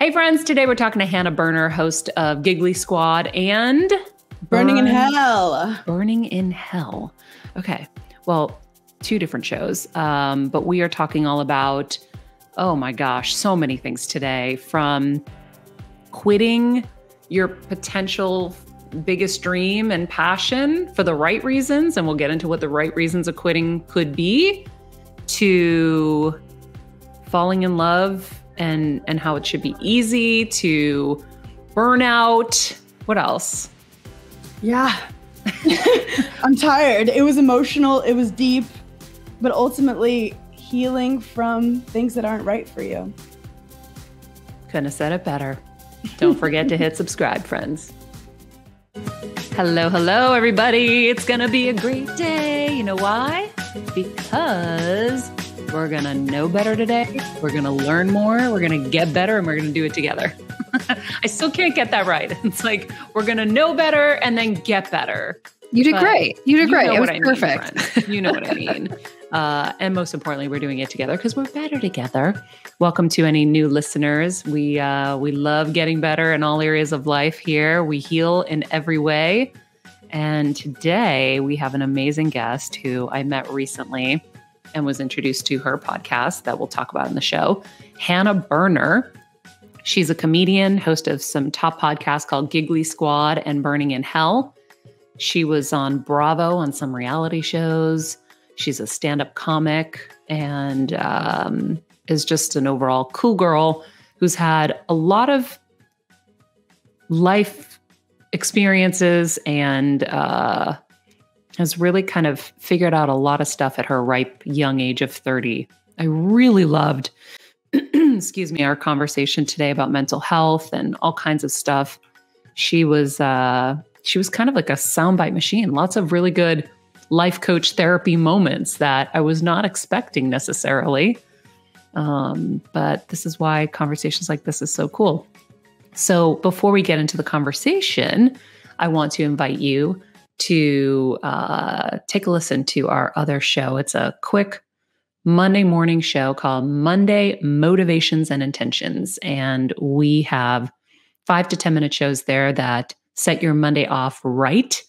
Hey friends, today we're talking to Hannah Berner, host of Giggly Squad and Burning in Hell. Burning in Hell. Okay, well, two different shows, but we are talking all about, oh my gosh, so many things today, from quitting your potential biggest dream and passion for the right reasons, and we'll get into what the right reasons of quitting could be, to falling in love and how it should be easy, to burnout. What else? Yeah. I'm tired. It was emotional. It was deep, but ultimately healing from things that aren't right for you. Couldn't have said it better. Don't forget to hit subscribe, friends. Hello, everybody. It's going to be a great day. You know why? Because we're going to know better today. We're going to learn more. We're going to get better, and we're going to do it together. I still can't get that right. It's like, we're going to know better and then get better. You did great. You did great. It was perfect. You know what I mean. And most importantly, we're doing it together because we're better together. Welcome to any new listeners. We love getting better in all areas of life here. We heal in every way. And today we have an amazing guest who I met recently and was introduced to her podcast that we'll talk about in the show, Hannah Berner. She's a comedian, host of some top podcasts called Giggly Squad and Burning in Hell. She was on Bravo on some reality shows. She's a stand-up comic and is just an overall cool girl who's had a lot of life experiences and has really kind of figured out a lot of stuff at her ripe young age of 30. I really loved, our conversation today about mental health and all kinds of stuff. She was kind of like a soundbite machine. Lots of really good life coach therapy moments that I was not expecting necessarily. But this is why conversations like this is so cool. So before we get into the conversation, I want to invite you to take a listen to our other show. It's a quick Monday morning show called Monday Motivations and Intentions. And we have 5 to 10 minute shows there that set your Monday off right.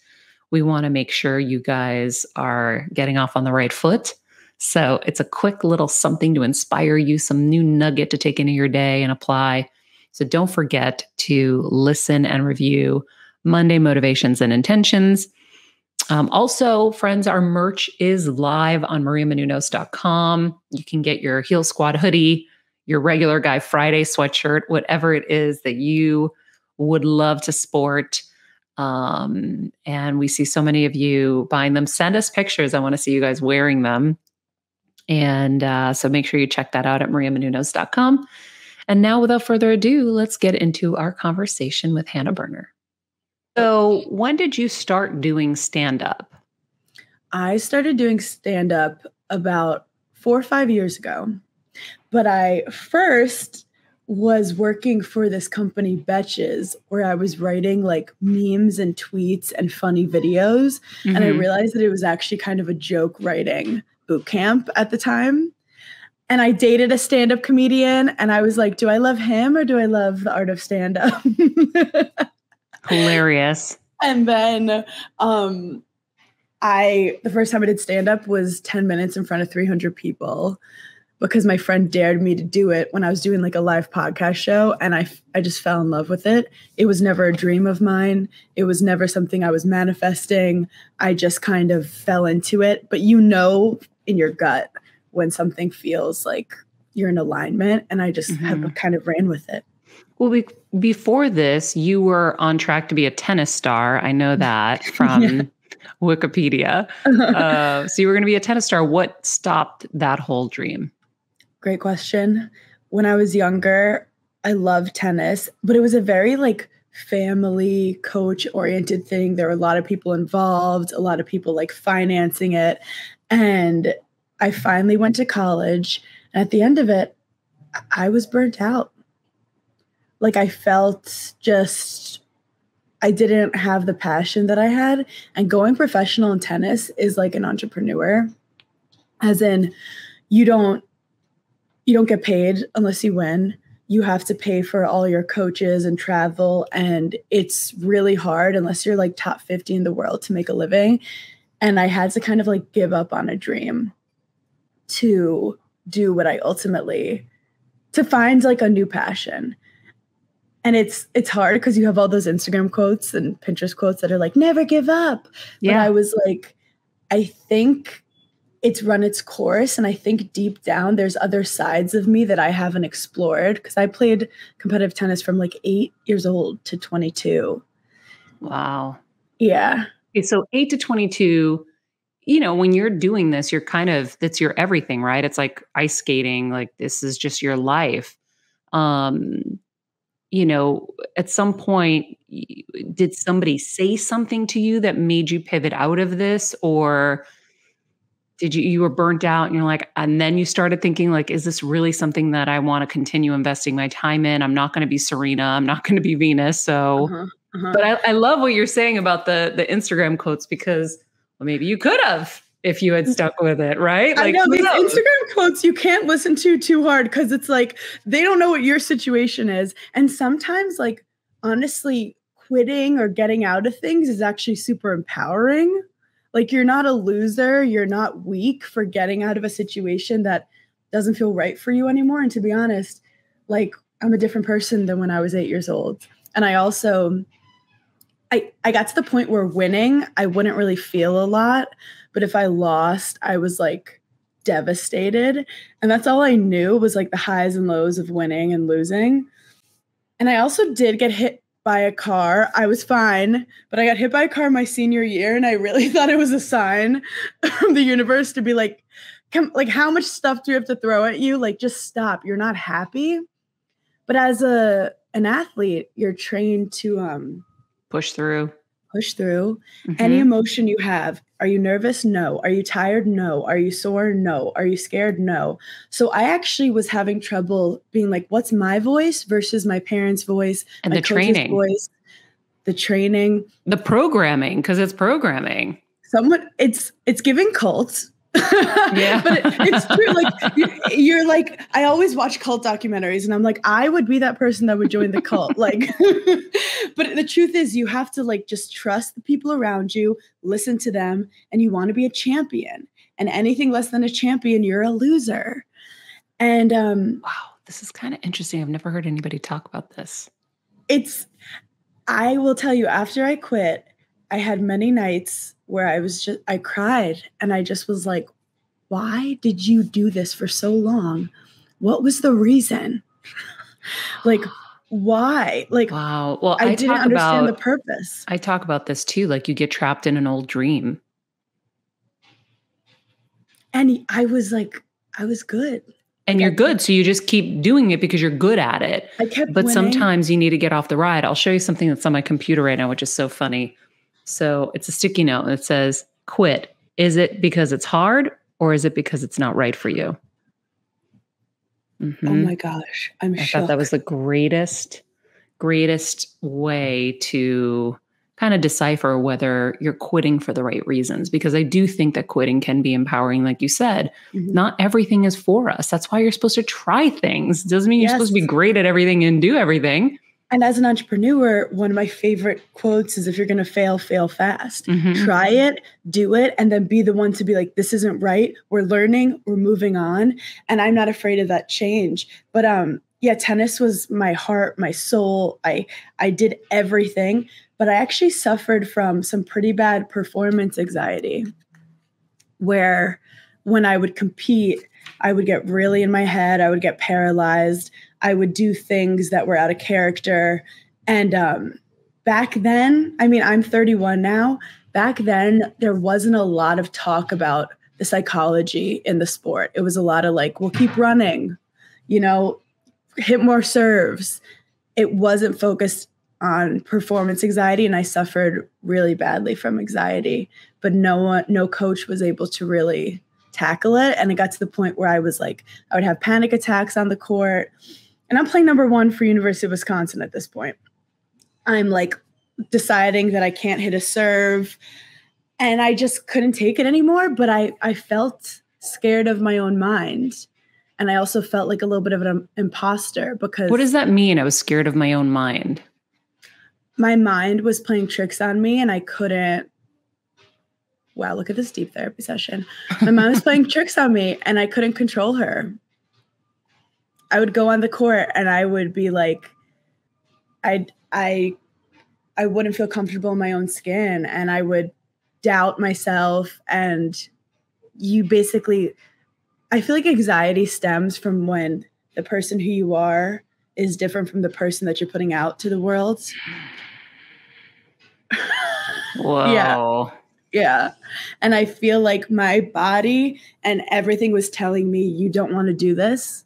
We want to make sure you guys are getting off on the right foot. So it's a quick little something to inspire you, some new nugget to take into your day and apply. So don't forget to listen and review Monday Motivations and Intentions. Also, friends, our merch is live on mariamenounos.com. You can get your Heal Squad hoodie, your regular Guy Friday sweatshirt, whatever it is that you would love to sport. And we see so many of you buying them. Send us pictures. I want to see you guys wearing them. And so make sure you check that out at mariamenounos.com. And now, without further ado, let's get into our conversation with Hannah Berner. So when did you start doing stand-up? I started doing stand-up about 4 or 5 years ago. But I first was working for this company, Betches, where I was writing like memes and tweets and funny videos. Mm-hmm. And I realized that it was actually kind of a joke writing boot camp at the time. And I dated a stand-up comedian, and I was like, do I love him or do I love the art of stand-up? Hilarious. And then the first time I did stand-up was 10 minutes in front of 300 people because my friend dared me to do it when I was doing like a live podcast show, and I just fell in love with it. It was never a dream of mine. It was never something I was manifesting. I just kind of fell into it. But you know in your gut when something feels like you're in alignment, and I just have kind of ran with it. Well, before this, you were on track to be a tennis star. I know that from Wikipedia. So you were going to be a tennis star. What stopped that whole dream? Great question. When I was younger, I loved tennis, but it was a very like family coach oriented thing. There were a lot of people involved, a lot of people like financing it. And I finally went to college. And at the end of it, I was burnt out. Like I felt I didn't have the passion that I had. And going professional in tennis is like an entrepreneur, as in you don't get paid unless you win. you have to pay for all your coaches and travel. And it's really hard unless you're like top 50 in the world to make a living. And I had to kind of like give up on a dream to do what I ultimately, to find like a new passion. And it's hard because you have all those Instagram quotes and Pinterest quotes that are like, never give up. Yeah. But I was like, I think it's run its course. And I think deep down, there's other sides of me that I haven't explored, because I played competitive tennis from like 8 years old to 22. Wow. Yeah. Okay, so 8 to 22, you know, when you're doing this, you're kind of, that's your everything, right? It's like ice skating, like this is just your life. You know, at some point, did somebody say something to you that made you pivot out of this? Or did you were burnt out and you're like, and then you started thinking like, is this really something that I want to continue investing my time in? I'm not going to be Serena. I'm not going to be Venus. So, but I love what you're saying about the Instagram quotes, because well, maybe you could have if you had stuck with it, right? Like, I know these Instagram quotes you can't listen to too hard, because it's like, they don't know what your situation is. And sometimes like, honestly, quitting or getting out of things is actually super empowering. Like, you're not a loser. You're not weak for getting out of a situation that doesn't feel right for you anymore. And to be honest, like, I'm a different person than when I was 8 years old. And I also, I got to the point where winning, I wouldn't really feel a lot. But if I lost, I was like devastated. And that's all I knew was like the highs and lows of winning and losing. And I also did get hit by a car. I was fine, but I got hit by a car my senior year, and I really thought it was a sign from the universe to be like, like, how much stuff do you have to throw at you? Like, just stop. You're not happy. But as an athlete, you're trained to push through. Any emotion you have. Are you nervous? No. Are you tired? No. Are you sore? No. Are you scared? No. So I actually was having trouble being like, what's my voice versus my parents' voice and the training voice, the training, the programming, because it's programming. It's giving cults. Yeah. But it's true. Like, you're like, I always watch cult documentaries, and I'm like, I would be that person that would join the cult. Like, but the truth is, you have to like just trust the people around you, listen to them, and you want to be a champion. And anything less than a champion, you're a loser. And wow, this is kind of interesting. I've never heard anybody talk about this. I will tell you, after I quit, I had many nights where I cried, and I just was like, why did you do this for so long? What was the reason? Like, why? Like, wow. Well, I didn't understand the purpose. I talk about this too. Like, you get trapped in an old dream. And I was good. And you're good. So you just keep doing it because you're good at it. I kept But winning. Sometimes you need to get off the ride. I'll show you something that's on my computer right now, which is so funny. So it's a sticky note that says, quit. Is it because it's hard, or is it because it's not right for you? Oh my gosh. I thought that was the greatest way to kind of decipher whether you're quitting for the right reasons. Because I do think that quitting can be empowering. Like you said, not everything is for us. That's why you're supposed to try things. Doesn't mean you're supposed to be great at everything and do everything. And as an entrepreneur, one of my favorite quotes is, if you're going to fail, fail fast. Try it, do it, and then be the one to be like, this isn't right. We're learning, we're moving on. And I'm not afraid of that change. But yeah, tennis was my heart, my soul. I did everything, but I actually suffered from some pretty bad performance anxiety, where when I would compete, I would get really in my head. I would get paralyzed. I would do things that were out of character. And back then, I mean, I'm 31 now. Back then, there wasn't a lot of talk about the psychology in the sport. It was a lot of like, we'll keep running, hit more serves. It wasn't focused on performance anxiety, and I suffered really badly from anxiety. But no coach was able to really tackle it. And it got to the point where I was like, I would have panic attacks on the court. And I'm playing number 1 for University of Wisconsin at this point. I'm like deciding that I can't hit a serve, and I just couldn't take it anymore. But I felt scared of my own mind. And I also felt like a little bit of an imposter because... What does that mean? I was scared of my own mind. My mind was playing tricks on me and I couldn't... Wow, look at this deep therapy session. My mind was playing tricks on me and I couldn't control her. I would go on the court and I would be like, I wouldn't feel comfortable in my own skin and I would doubt myself. And you basically, I feel like anxiety stems from when the person who you are is different from the person that you're putting out to the world. Whoa. Yeah. And I feel like my body and everything was telling me, you don't want to do this.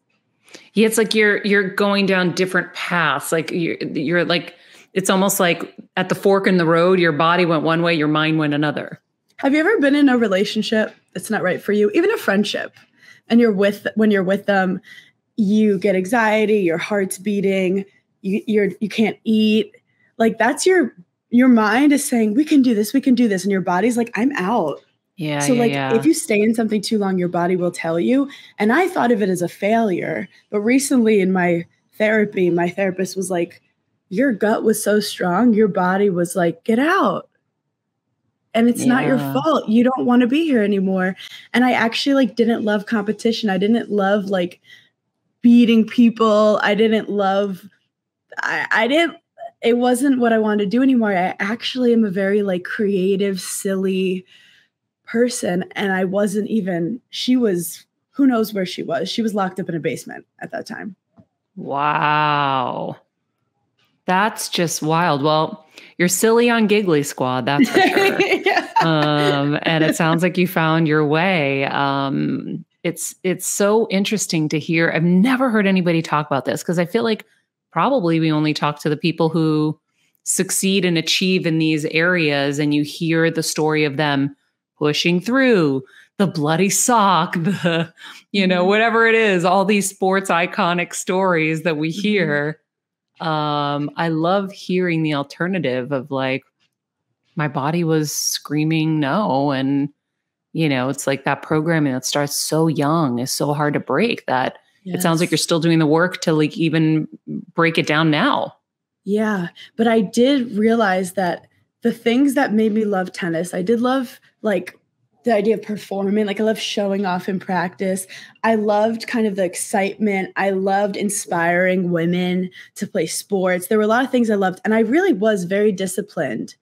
Yeah, it's like you're going down different paths. Like you're like, it's almost like at the fork in the road, your body went one way, your mind went another. Have you ever been in a relationship that's not right for you? Even a friendship, and when you're with them, you get anxiety, your heart's beating, you can't eat. Like that's your mind is saying, we can do this. And your body's like, I'm out. Yeah. So if you stay in something too long, your body will tell you. And I thought of it as a failure. But recently in my therapy, my therapist was like, your gut was so strong. Your body was like, get out. And it's not your fault. You don't want to be here anymore. And I actually didn't love competition. I didn't love beating people. I didn't love, it wasn't what I wanted to do anymore. I actually am a very creative, silly person. And I wasn't even, she was, who knows where she was. She was locked up in a basement at that time. Wow. That's just wild. Well, you're silly on Giggly Squad, that's for sure. And it sounds like you found your way. It's so interesting to hear. I've never heard anybody talk about this because I feel like probably we only talk to the people who succeed and achieve in these areas, and you hear the story of them pushing through the bloody sock, the, whatever it is, all these sports iconic stories that we hear. I love hearing the alternative of my body was screaming no. And, it's like that programming that starts so young is so hard to break that it sounds like you're still doing the work to even break it down now. Yeah. But I did realize that the things that made me love tennis, I did love the idea of performing. I love showing off in practice. I loved kind of the excitement. I loved inspiring women to play sports. There were a lot of things I loved, and I really was very disciplined.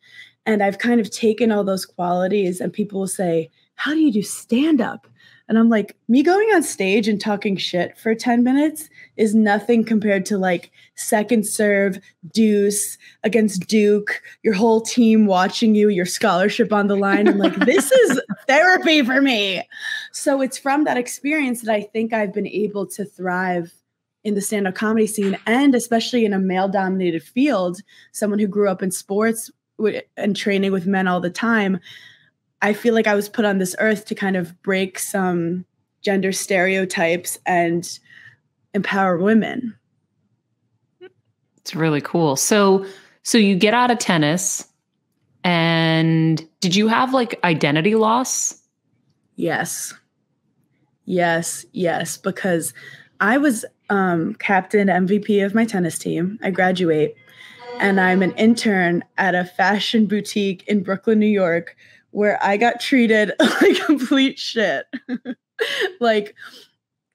And I've kind of taken all those qualities, and people will say, how do you do stand-up? And I'm like, me going on stage and talking shit for 10 minutes is nothing compared to second serve, deuce against Duke, your whole team watching you, your scholarship on the line. I'm like, this is therapy for me. So it's from that experience that I think I've been able to thrive in the stand-up comedy scene, and especially in a male-dominated field, someone who grew up in sports and training with men all the time. I feel like I was put on this earth to kind of break some gender stereotypes and empower women. It's really cool. So you get out of tennis, and did you have identity loss? Yes, because I was captain MVP of my tennis team. I graduate and I'm an intern at a fashion boutique in Brooklyn, New York, where I got treated like complete shit.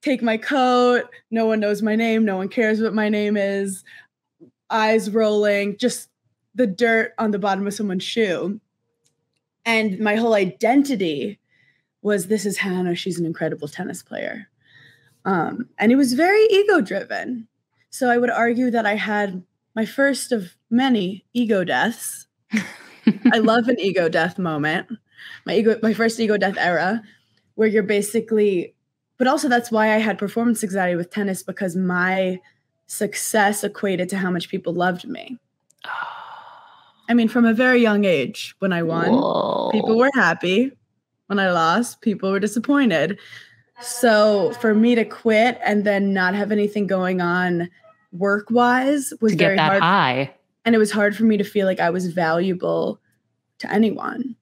Take my coat, no one knows my name, no one cares what my name is, eyes rolling, just the dirt on the bottom of someone's shoe. And my whole identity was, this is Hannah, she's an incredible tennis player. And it was very ego-driven. So I would argue that I had my first of many ego deaths. I love an ego death moment. My first ego death era, where you're basically, but also that's why I had performance anxiety with tennis, because my success equated to how much people loved me. I mean, from a very young age, when I won, people were happy. When I lost, people were disappointed. So for me to quit and then not have anything going on work-wise was very hard. High. And it was hard for me to feel like I was valuable to anyone,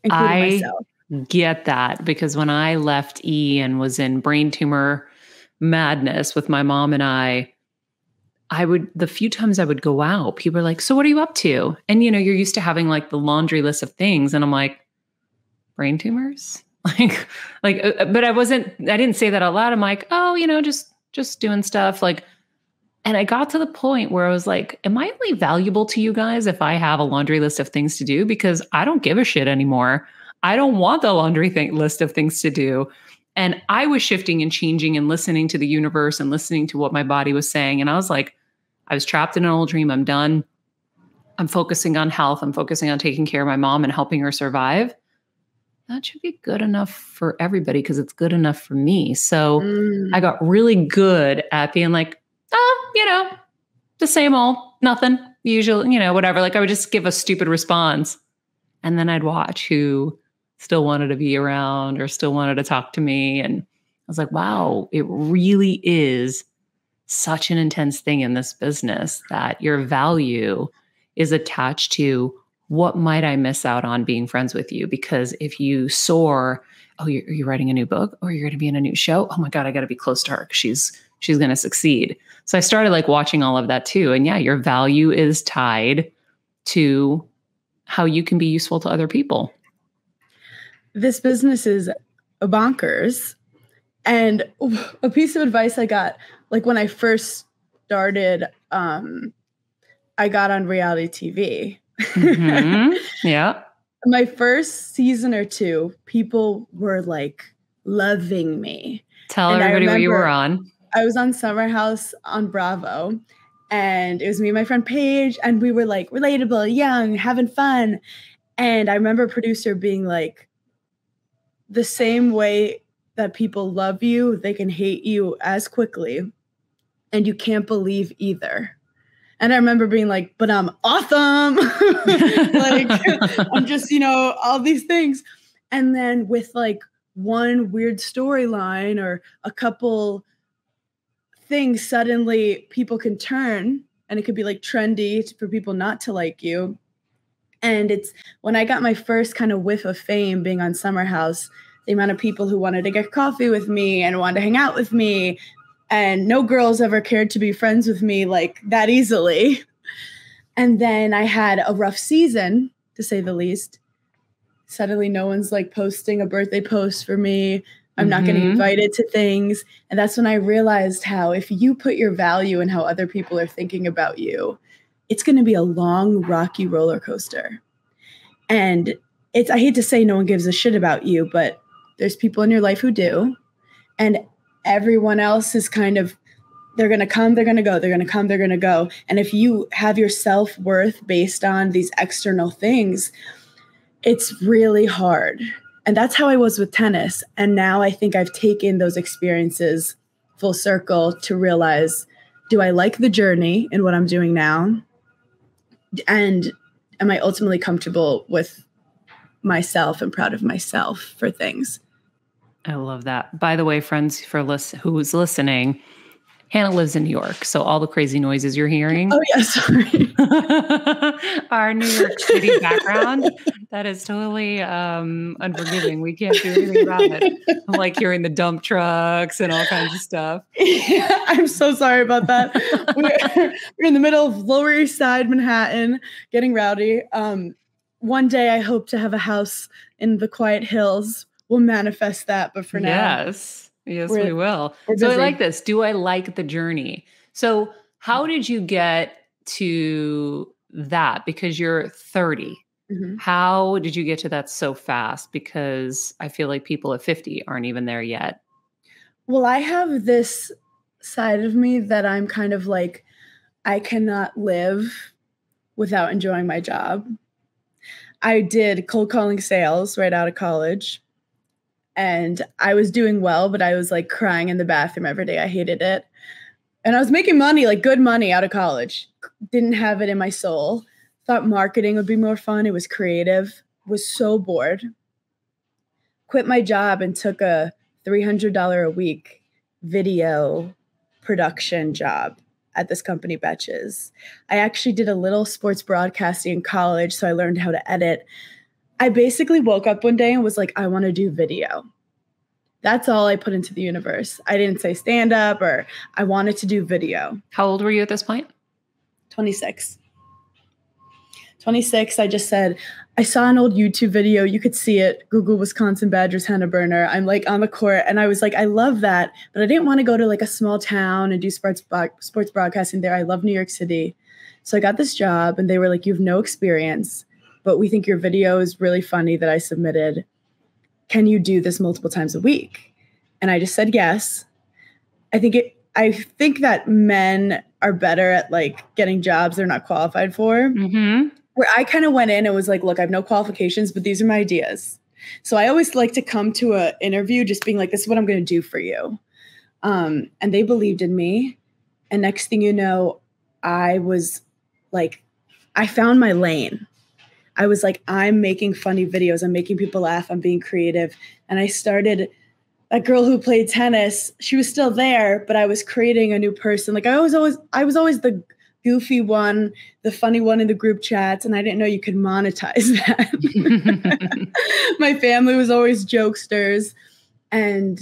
including myself. Get that, because when I left E and was in brain tumor madness with my mom and the few times I would go out, people are like, so what are you up to? And, you're used to having like the laundry list of things. And I'm like, brain tumors? But I didn't say that out loud. I'm like, oh, just doing stuff. And I got to the point where I was like, am I only valuable to you guys if I have a laundry list of things to do? Because I don't give a shit anymore. I don't want the laundry list of things to do. And I was shifting and changing and listening to the universe and listening to what my body was saying. And I was like, I was trapped in an old dream. I'm done. I'm focusing on health. I'm focusing on taking care of my mom and helping her survive. That should be good enough for everybody because it's good enough for me. So I got really good at being like, oh, the same old, nothing, usual, whatever. Like I would just give a stupid response. And then I'd watch who still wanted to be around or still wanted to talk to me. And I was like, wow, it really is such an intense thing in this business that your value is attached to what might I miss out on being friends with you? Because if you soar, oh, you're writing a new book or you're going to be in a new show. Oh my God, I got to be close to her because she's going to succeed. So I started like watching all of that too. And yeah, your value is tied to how you can be useful to other people. This business is bonkers. And a piece of advice I got, like when I first started, I got on reality TV. Mm-hmm. Yeah. My first season or two, people were like loving me. Tell everybody what you were on. I was on Summer House on Bravo, and it was me and my friend Paige, and we were like relatable, young, having fun. And I remember a producer being like, the same way that people love you, they can hate you as quickly, and you can't believe either. And I remember being like, but I'm awesome. Like, I'm just, all these things. And then with like one weird storyline or a couple things, suddenly people can turn and it could be like trendy for people not to like you. And it's when I got my first kind of whiff of fame being on Summer House, the amount of people who wanted to get coffee with me and wanted to hang out with me. And no girls ever cared to be friends with me like that easily. And then I had a rough season, to say the least. Suddenly no one's like posting a birthday post for me. I'm not getting invited to things. And that's when I realized how if you put your value in how other people are thinking about you, it's going to be a long, rocky roller coaster. And I hate to say no one gives a shit about you, but there's people in your life who do. And everyone else is kind of, they're going to come, they're going to go, they're going to come, they're going to go. And if you have your self-worth based on these external things, it's really hard. And that's how I was with tennis. And now I think I've taken those experiences full circle to realize, do I like the journey in what I'm doing now? And am I ultimately comfortable with myself and proud of myself for things? I love that. By the way, friends, who's listening, Hannah lives in New York, so all the crazy noises you're hearing. Oh, yeah, sorry. Our New York City background, that is totally unforgiving. We can't do anything about it. I'm like hearing the dump trucks and all kinds of stuff. Yeah, I'm so sorry about that. We're in the middle of Lower East Side, Manhattan, getting rowdy. One day I hope to have a house in the quiet hills. We'll manifest that, but for now. Yes, we will. So I like this. Do I like the journey? So how did you get to that? Because you're 30. Mm-hmm. How did you get to that so fast? Because I feel like people at 50 aren't even there yet. Well, I have this side of me that I'm kind of like, I cannot live without enjoying my job. I did cold calling sales right out of college. And I was doing well, but I was like crying in the bathroom every day. I hated it. And I was making money, like good money out of college. Didn't have it in my soul. Thought marketing would be more fun. It was creative. Was so bored. Quit my job and took a $300 a week video production job at this company, Betches. I actually did a little sports broadcasting in college, so I learned how to edit. I basically woke up one day and was like, I want to do video. That's all I put into the universe. I didn't say stand up or I wanted to do video. How old were you at this point? 26. 26, I just said, I saw an old YouTube video. You could see it. Google Wisconsin Badgers Hannah Berner. I'm like on the court. And I was like, I love that. But I didn't want to go to like a small town and do sports broadcasting there. I love New York City. So I got this job and they were like, you have no experience, but we think your video is really funny that I submitted. Can you do this multiple times a week? And I just said yes. I think that men are better at like getting jobs they're not qualified for. Mm-hmm. Where I kind of went in and was like, look, I have no qualifications, but these are my ideas. So I always like to come to an interview just being like, this is what I'm going to do for you. And they believed in me. And next thing you know, I was like, I found my lane. I was like, I'm making funny videos. I'm making people laugh. I'm being creative. And I started, that girl who played tennis, she was still there, but I was creating a new person. Like I was always the goofy one, the funny one in the group chats, and I didn't know you could monetize that. My family was always jokesters, and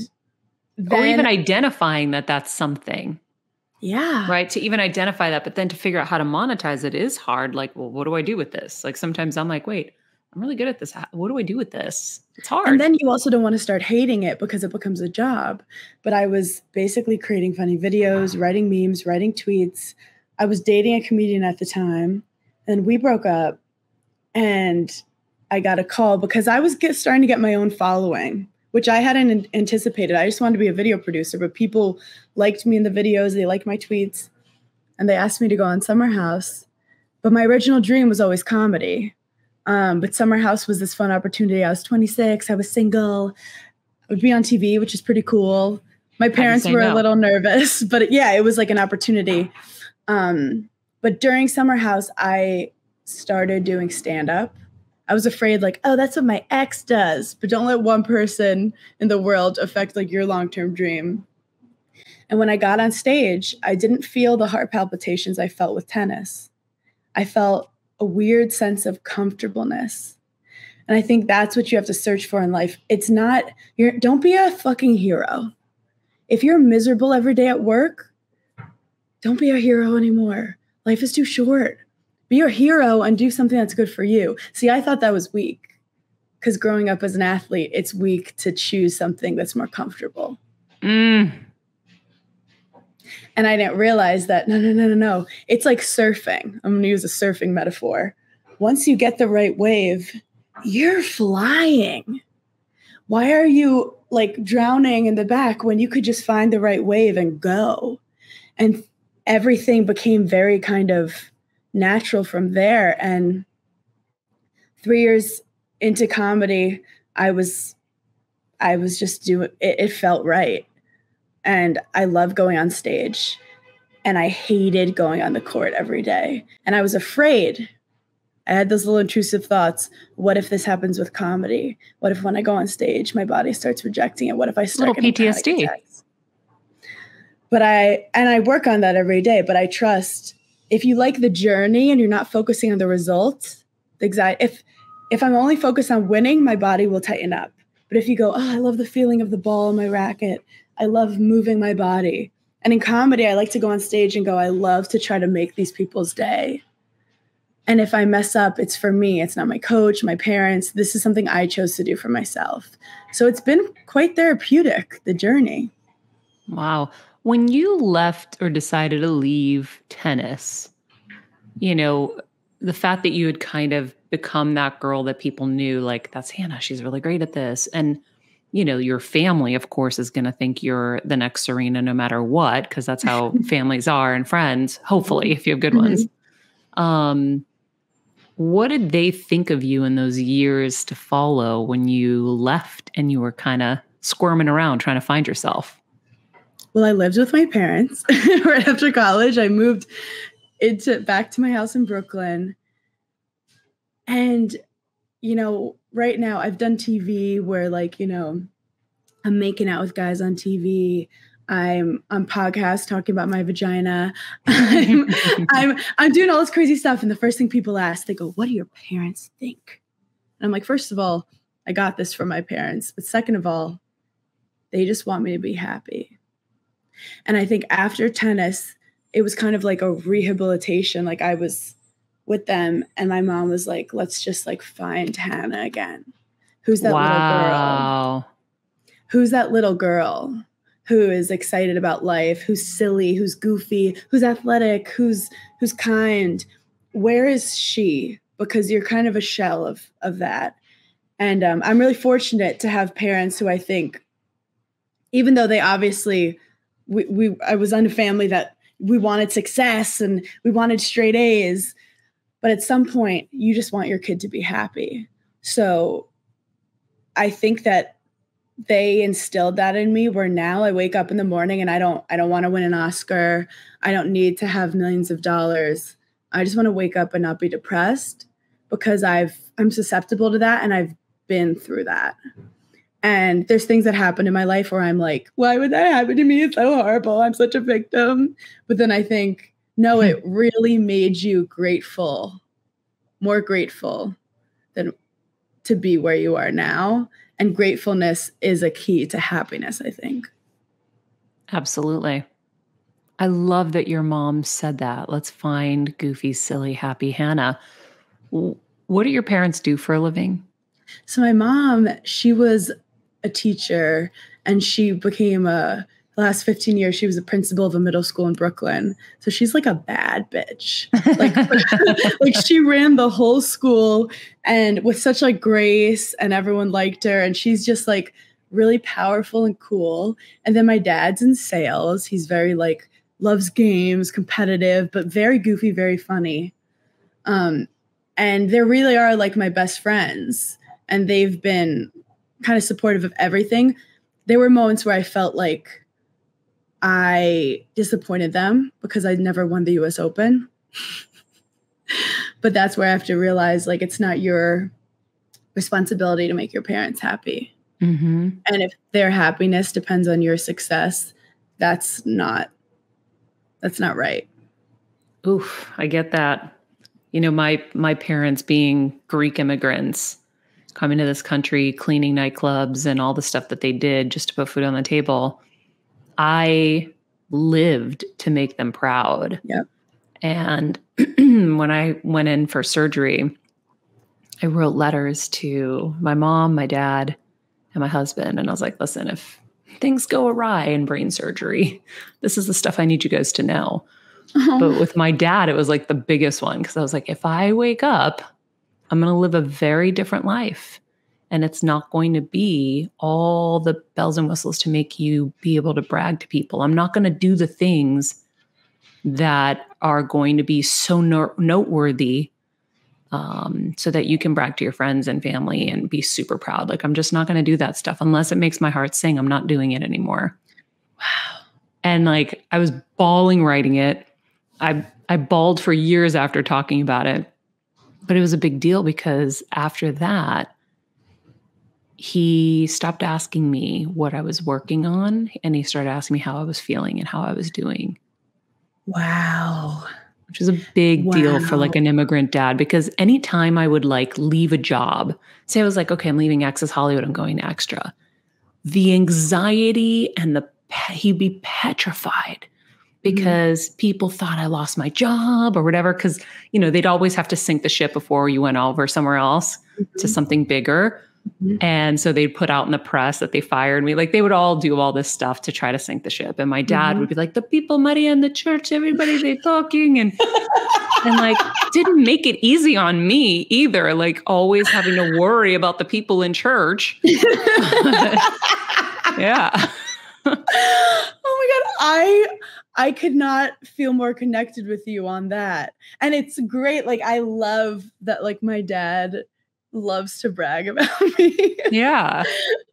then, or even identifying that that's something. Yeah. Right. To even identify that, but then to figure out how to monetize it is hard. Like, well, what do I do with this? Like sometimes I'm like, wait, I'm really good at this. What do I do with this? It's hard. And then you also don't want to start hating it because it becomes a job. But I was basically creating funny videos, writing memes, writing tweets. I was dating a comedian at the time, and we broke up, and I got a call because I was starting to get my own following, which I hadn't anticipated. I just wanted to be a video producer, but people liked me in the videos. They liked my tweets, and they asked me to go on Summer House. But my original dream was always comedy. But Summer House was this fun opportunity. I was 26. I was single. I would be on TV, which is pretty cool. My parents were a little nervous, but it was like an opportunity. But during Summer House, I started doing stand-up. I was afraid like, oh, that's what my ex does. But don't let one person in the world affect like your long-term dream. And when I got on stage, I didn't feel the heart palpitations I felt with tennis. I felt a weird sense of comfortableness. And I think that's what you have to search for in life. It's not, don't be a fucking hero. If you're miserable every day at work, don't be a hero anymore. Life is too short. Be a hero and do something that's good for you. See, I thought that was weak because growing up as an athlete, it's weak to choose something that's more comfortable. And I didn't realize that, no. It's like surfing. I'm going to use a surfing metaphor. Once you get the right wave, you're flying. Why are you like drowning in the back when you could just find the right wave and go? And everything became very kind of natural from there. And 3 years into comedy, I was just doing it. It felt right. And I love going on stage, and I hated going on the court every day. And I was afraid. I had those little intrusive thoughts. What if this happens with comedy? What if when I go on stage, my body starts rejecting it? What if I start little PTSD? But I work on that every day. But I trust if you like the journey and you're not focusing on the results, if I'm only focused on winning, my body will tighten up. But if you go, oh, I love the feeling of the ball in my racket. I love moving my body. And in comedy, I like to go on stage and go, I love to try to make these people's day. And if I mess up, it's for me. It's not my coach, my parents. This is something I chose to do for myself. So it's been quite therapeutic, the journey. Wow. When you left or decided to leave tennis, the fact that you had kind of become that girl that people knew, like, that's Hannah, she's really great at this. And your family, of course, is going to think you're the next Serena no matter what, because that's how families are and friends, hopefully, if you have good ones. What did they think of you in those years to follow when you left and you were kind of squirming around trying to find yourself? Well, I lived with my parents right after college. I moved back to my house in Brooklyn. And right now I've done TV where I'm making out with guys on TV. I'm on podcasts talking about my vagina. I'm doing all this crazy stuff. And the first thing people ask, they go, what do your parents think? And I'm like, first of all, I got this from my parents. But second of all, They just want me to be happy. And I think after tennis, it was kind of like a rehabilitation. Like I was with them and my mom was like, let's just like find Hannah again. Who's that little girl? Who's that little girl who is excited about life, who's silly, who's goofy, who's athletic, who's kind? Where is she? Because you're kind of a shell of that. And I'm really fortunate to have parents who I think, even though they obviously, I was in a family that we wanted success and we wanted straight A's, but at some point you just want your kid to be happy. So I think that they instilled that in me, where now I wake up in the morning and I don't want to win an Oscar. I don't need to have millions of dollars. I just want to wake up and not be depressed, because I'm susceptible to that and I've been through that. And there's things that happen in my life where I'm like, why would that happen to me? It's so horrible. I'm such a victim. But then I think, no, it really made you grateful, more grateful than to be where you are now. And gratefulness is a key to happiness, I think. Absolutely. I love that your mom said that. Let's find goofy, silly, happy Hannah. What do your parents do for a living? So my mom, she was a teacher, and she became the last 15 years, she was a principal of a middle school in Brooklyn. So she's like a bad bitch. Like she ran the whole school and with such like grace, and everyone liked her. And she's just like really powerful and cool. And then my dad's in sales. He's very like, loves games, competitive, but very goofy, very funny. And they really are like my best friends. And they've been kind of supportive of everything. There were moments where I felt like I disappointed them because I never won the US Open. But that's where I have to realize, like, it's not your responsibility to make your parents happy. Mm-hmm. And if their happiness depends on your success, that's not right. Oof, I get that. You know, my parents being Greek immigrants, coming to this country, cleaning nightclubs and all the stuff that they did just to put food on the table. I lived to make them proud. Yep. And when I went in for surgery, I wrote letters to my mom, my dad, and my husband. And I was like, listen, if things go awry in brain surgery, this is the stuff I need you guys to know. Oh. But with my dad, it was like the biggest one, because I was like, if I wake up, I'm going to live a very different life. And it's not going to be all the bells and whistles to make you be able to brag to people. I'm not going to do the things that are going to be so noteworthy so that you can brag to your friends and family and be super proud. Like, I'm just not going to do that stuff unless it makes my heart sing. I'm not doing it anymore. Wow. And like, I was bawling writing it. I bawled for years after talking about it. But it was a big deal because after that, he stopped asking me what I was working on, and he started asking me how I was feeling and how I was doing. Wow. Which is a big deal for like an immigrant dad, because anytime I would like leave a job, say I was like, okay, I'm leaving Access Hollywood, I'm going to Extra. The anxiety and he'd be petrified because people thought I lost my job or whatever. Because, you know, they'd always have to sink the ship before you went over somewhere else to something bigger. And so they'd put out in the press that they fired me. Like, they would all do all this stuff to try to sink the ship. And my dad would be like, the people, Maria, in the church, everybody, they talking. And like, didn't make it easy on me either. Like, always having to worry about the people in church. Yeah. Oh my God. I could not feel more connected with you on that. And it's great. Like, I love that, like, my dad loves to brag about me. Yeah.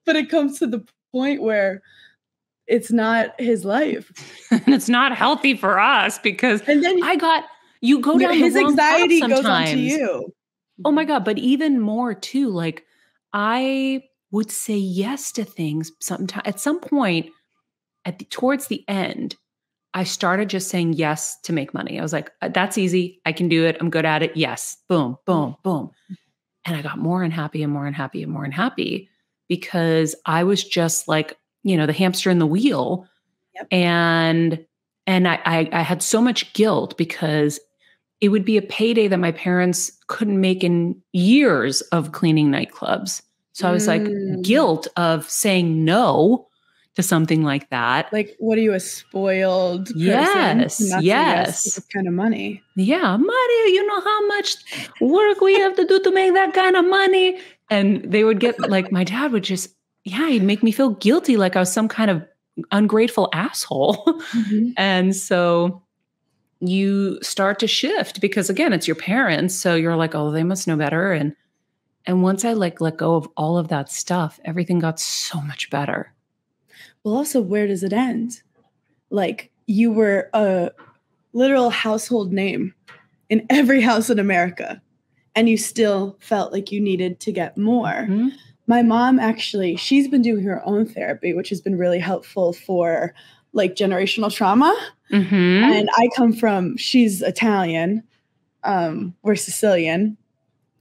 But it comes to the point where it's not his life. And it's not healthy for us, because you go down his the wrong anxiety path goes on sometimes. to you. Oh my God. But even more too, like, I would say yes to things sometimes. At some point, towards the end, I started just saying yes to make money. I was like, that's easy. I can do it. I'm good at it. Yes. Boom, boom, boom. And I got more unhappy and more unhappy and more unhappy, because I was just like the hamster in the wheel. Yep. And I had so much guilt because it would be a payday that my parents couldn't make in years of cleaning nightclubs. So I was like, guilt of saying no to something like that. Like, what are you, a spoiled person? Yes, Yes. To this kind of money. Yeah, money, you know how much work we have to do to make that kind of money? And they would get, like, my dad would just, he'd make me feel guilty like I was some kind of ungrateful asshole. Mm-hmm. And so you start to shift because, again, it's your parents. So you're like, oh, they must know better. And once I let go of all of that stuff, everything got so much better. Well, also, where does it end? Like, you were a literal household name in every house in America, and you still felt like you needed to get more. Mm-hmm. My mom, actually, she's been doing her own therapy, which has been really helpful for like generational trauma. Mm-hmm. And she's Italian, we're Sicilian.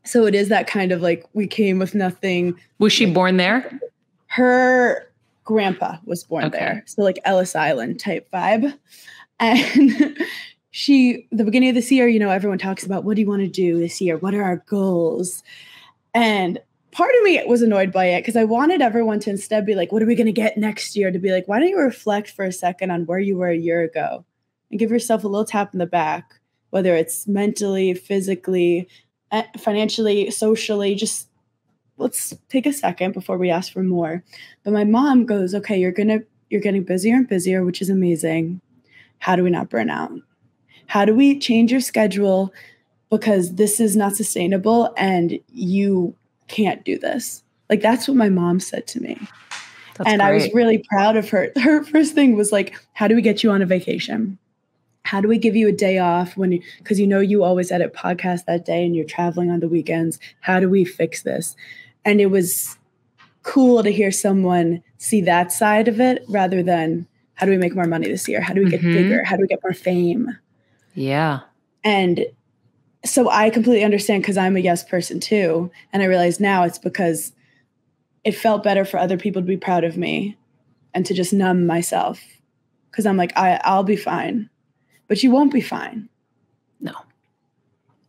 So it is that kind of like, we came with nothing. Was she born there? Her grandpa was born there. So like Ellis Island type vibe. And the beginning of this year, everyone talks about, what do you want to do this year? What are our goals? And part of me was annoyed by it because I wanted everyone to instead be like, what are we going to get next year? To be like, why don't you reflect for a second on where you were a year ago and give yourself a little tap in the back, whether it's mentally, physically, financially, socially. Just let's take a second before we ask for more. But my mom goes, okay, you're getting busier and busier, which is amazing. How do we not burn out? How do we change your schedule? Because this is not sustainable and you can't do this. Like, that's what my mom said to me. That's and great. I was really proud of her. Her first thing was like, how do we get you on a vacation? How do we give you a day off because you always edit podcasts that day and you're traveling on the weekends. How do we fix this? And it was cool to hear someone see that side of it rather than, how do we make more money this year? How do we get bigger? How do we get more fame? Yeah. And so I completely understand because I'm a yes person too. And I realize now it's because it felt better for other people to be proud of me and to just numb myself. Because I'm like, I'll be fine. But you won't be fine. No.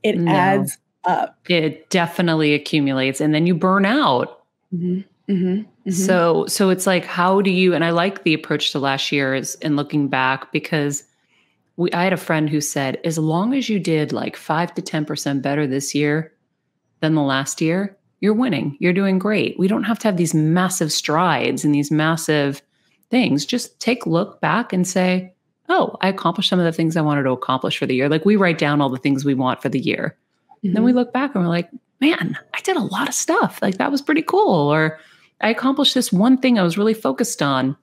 It adds up. It definitely accumulates. And then you burn out. Mm-hmm. Mm-hmm. Mm-hmm. So it's like, how do you, and I like the approach to last year in looking back, because I had a friend who said, as long as you did like 5 to 10% better this year than the last year, you're winning. You're doing great. We don't have to have these massive strides and these massive things. Just look back and say, oh, I accomplished some of the things I wanted to accomplish for the year. Like, we write down all the things we want for the year. Mm-hmm. Then we look back and we're like, man, I did a lot of stuff. Like, that was pretty cool. Or I accomplished this one thing I was really focused on.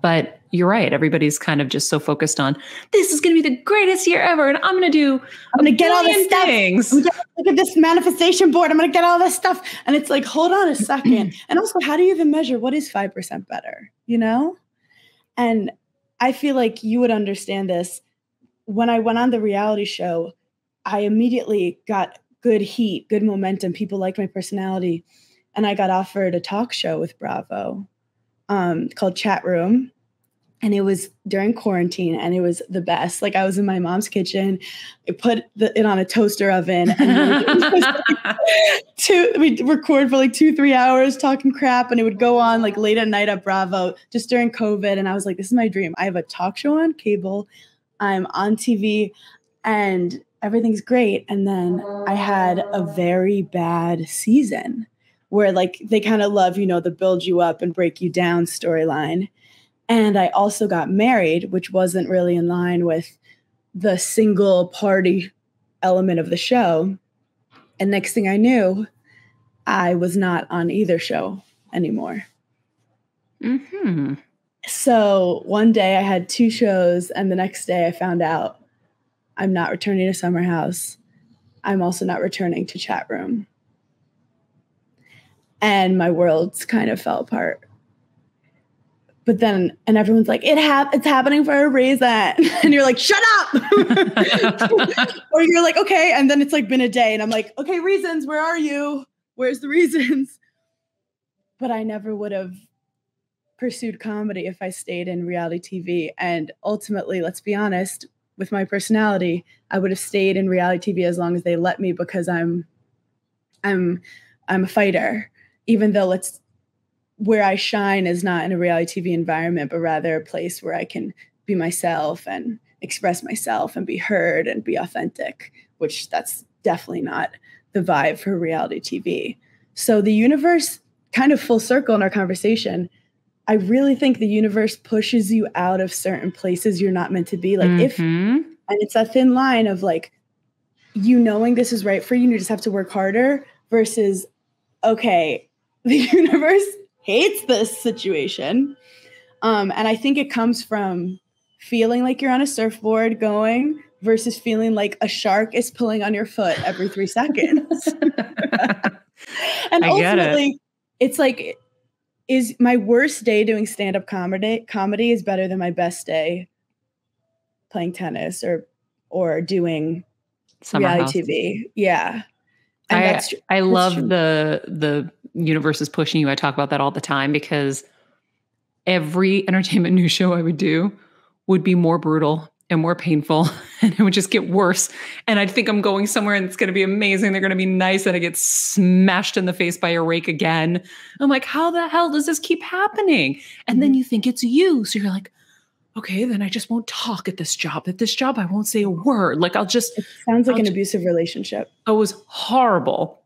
But you're right. Everybody's kind of just so focused on, this is going to be the greatest year ever. And I'm going to get all this things. Look at this manifestation board. I'm going to get all this stuff. And it's like, hold on a second. And also, how do you even measure what is 5% better? And I feel like you would understand this. When I went on the reality show, I immediately got good heat, good momentum. People liked my personality. And I got offered a talk show with Bravo called Chat Room. And it was during quarantine, and it was the best. Like, I was in my mom's kitchen. I put it on a toaster oven, and we'd record for like 2-3 hours talking crap, and it would go on like late at night at Bravo just during COVID. And I was like, this is my dream. I have a talk show on cable. I'm on TV, and everything's great. And then I had a very bad season where like they kind of love, the build you up and break you down storyline. And I also got married, which wasn't really in line with the single party element of the show. And next thing I knew, I was not on either show anymore. Mm-hmm. So one day I had 2 shows, and the next day I found out I'm not returning to Summer House. I'm also not returning to Chat Room. And my worlds kind of fell apart. But then, and everyone's like, it's happening for a reason. And you're like, shut up. Or you're like, okay. And then it's like been a day, and I'm like, okay, reasons, where are you? Where's the reasons? But I never would have pursued comedy if I stayed in reality TV. And ultimately, let's be honest, with my personality, I would have stayed in reality TV as long as they let me, because I'm a fighter, even though where I shine is not in a reality TV environment, but rather a place where I can be myself and express myself and be heard and be authentic, which that's definitely not the vibe for reality TV. So the universe, kind of full circle in our conversation, I really think the universe pushes you out of certain places you're not meant to be. Like and it's a thin line of like, you knowing this is right for you and you just have to work harder, versus, okay, the universe hates this situation. And I think it comes from feeling like you're on a surfboard going versus feeling like a shark is pulling on your foot every 3 seconds. And ultimately, it's like, is my worst day doing stand-up comedy is better than my best day playing tennis or doing reality TV. Yeah. And I love the universe is pushing you. I talk about that all the time, because every entertainment news show I would do would be more brutal and more painful, and it would just get worse. And I'd think I'm going somewhere and it's going to be amazing. They're going to be nice. And I get smashed in the face by a rake again. I'm like, how the hell does this keep happening? And then you think it's you. So you're like, okay, then I just won't talk at this job. At this job, I won't say a word. Like it sounds like an abusive relationship. It was horrible,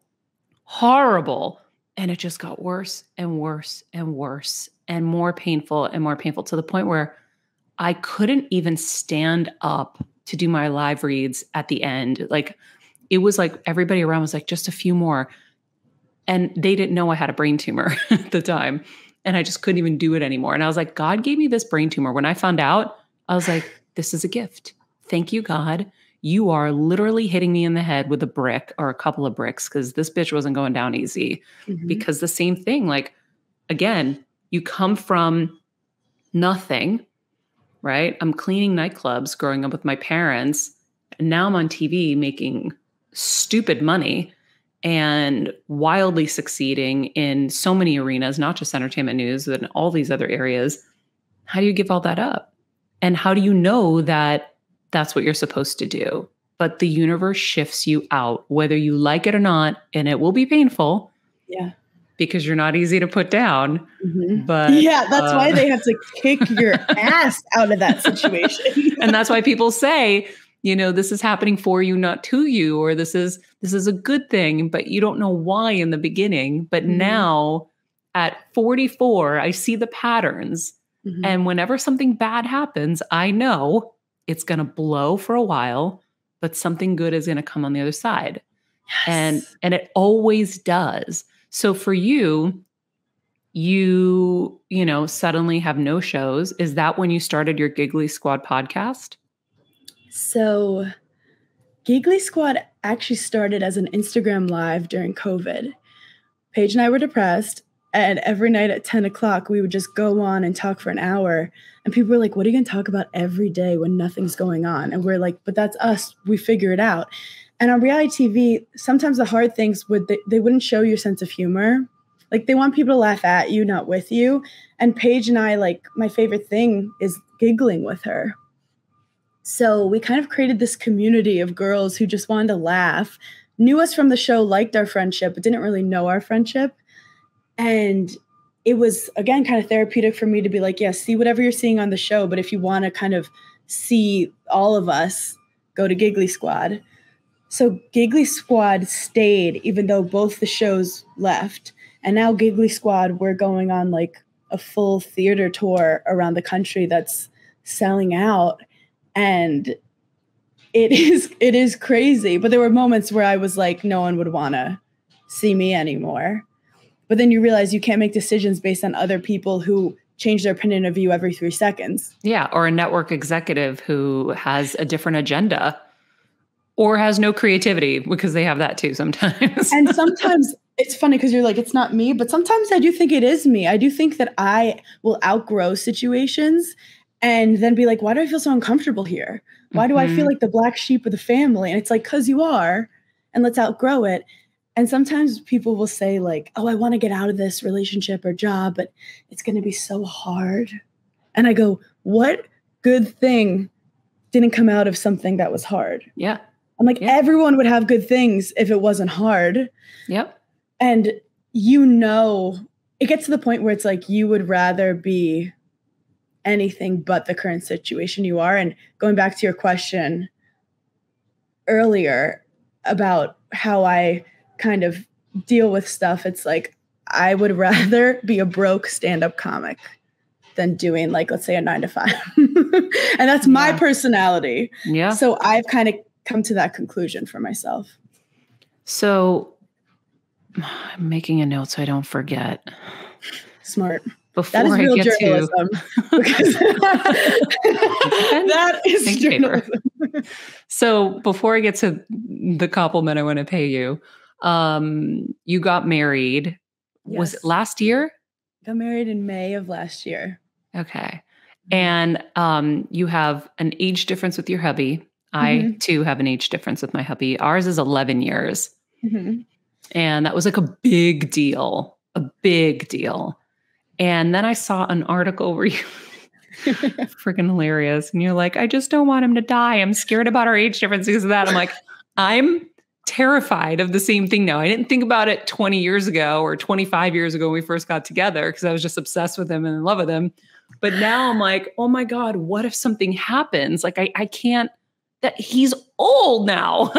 horrible. And it just got worse and worse and worse and more painful to the point where I couldn't even stand up to do my live reads at the end. Like it was like everybody around was like, just a few more. And they didn't know I had a brain tumor at the time. And I just couldn't even do it anymore. And I was like, God gave me this brain tumor. When I found out, I was like, this is a gift. Thank you, God. You are literally hitting me in the head with a brick or a couple of bricks, because this bitch wasn't going down easy. Because the same thing, like, again, you come from nothing, right? I'm cleaning nightclubs growing up with my parents. And now I'm on TV making stupid money and wildly succeeding in so many arenas, not just entertainment news, but in all these other areas. How do you give all that up? And how do you know that that's what you're supposed to do? But the universe shifts you out, whether you like it or not, and it will be painful. Yeah. Because you're not easy to put down. But yeah, that's why they have to kick your ass out of that situation. And that's why people say, you know, this is happening for you, not to you, or this is a good thing, but you don't know why in the beginning. But now at 44, I see the patterns. And whenever something bad happens, I know it's going to blow for a while, but something good is going to come on the other side. Yes. And it always does. So for you know, suddenly have no shows. Is that when you started your Giggly Squad podcast? So Giggly Squad actually started as an Instagram live during COVID. Paige and I were depressed, and every night at 10 o'clock, we would just go on and talk for an hour. And people were like, what are you going to talk about every day when nothing's going on? And we're like, but that's us. We figure it out. And on reality TV, sometimes the hard things they wouldn't show your sense of humor. Like they want people to laugh at you, not with you. And Paige and I, like, my favorite thing is giggling with her. So we kind of created this community of girls who just wanted to laugh, knew us from the show, liked our friendship, but didn't really know our friendship. And it was, again, kind of therapeutic for me to be like, yeah, see whatever you're seeing on the show. But if you want to kind of see all of us, go to Giggly Squad. So Giggly Squad stayed, even though both the shows left. And now Giggly Squad, we're going on like a full theater tour around the country that's selling out. And it is crazy. But there were moments where I was like, no one would want to see me anymore. But then you realize you can't make decisions based on other people who change their opinion of you every 3 seconds. Yeah, or a network executive who has a different agenda or has no creativity, because they have that too sometimes. And sometimes it's funny because you're like, it's not me, but sometimes I do think it is me. I do think that I will outgrow situations and then be like, why do I feel so uncomfortable here? Why do I feel like the black sheep of the family? And it's like, because you are, and let's outgrow it. And sometimes people will say like, oh, I want to get out of this relationship or job, but it's going to be so hard. And I go, what good thing didn't come out of something that was hard? Yeah. I'm like, everyone would have good things if it wasn't hard. Yep. And it gets to the point where it's like you would rather be anything but the current situation you are. And going back to your question earlier about how I kind of deal with stuff, it's like I would rather be a broke stand-up comic than doing like, let's say, a 9-to-5. And that's my personality. Yeah. So I've kind of come to that conclusion for myself. So I'm making a note so I don't forget. Smart. Before that is real I get journalism. That is journalism. So before I get to the compliment I want to pay you, you got married. Yes. Was it last year? Got married in May of last year. Okay. And you have an age difference with your hubby. I too have an age difference with my hubby. Ours is 11 years. Mm-hmm. And that was like a big deal. And then I saw an article where you freaking hilarious. And you're like, I just don't want him to die. I'm scared about our age difference because of that. I'm like, I'm terrified of the same thing now. I didn't think about it 20 years ago or 25 years ago when we first got together because I was just obsessed with him and in love with him. But now I'm like, oh my God, what if something happens? Like I can't, that he's old now.